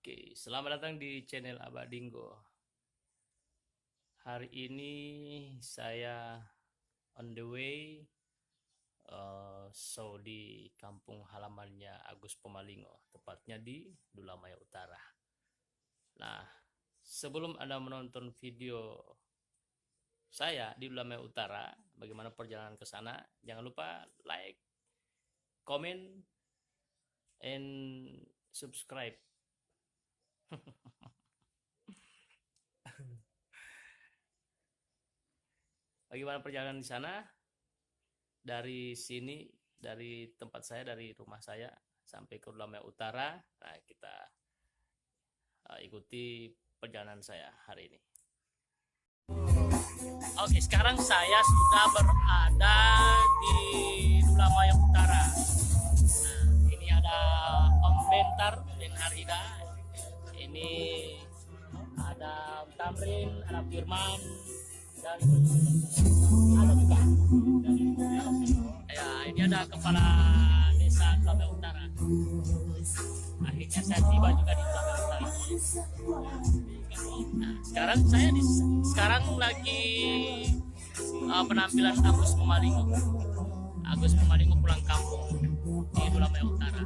Oke, selamat datang di channel Abadinggo. Hari ini saya on the way di kampung halamannya Agus Pemalingo, tepatnya di Dulamaya Utara. Nah, sebelum Anda menonton video saya di Dulamaya Utara, bagaimana perjalanan ke sana, jangan lupa like, comment, and subscribe. Bagaimana perjalanan di sana? Dari sini, dari tempat saya, dari rumah saya sampai ke Dulamaya Utara. Nah, kita ikuti perjalanan saya hari ini. Oke, sekarang saya sudah berada di Dulamaya Utara. Nah, ini ada Om Bentar dan Harida. Ini ada Tamrin, ada Firman, dan ada juga ya, ini ada kepala desa Dulamaya Utara. Akhirnya saya tiba juga di Dulamaya Utara. Nah, sekarang lagi penampilan Agus Pemalingo. Agus Pemalingo pulang kampung di Dulamaya Utara.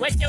Wece.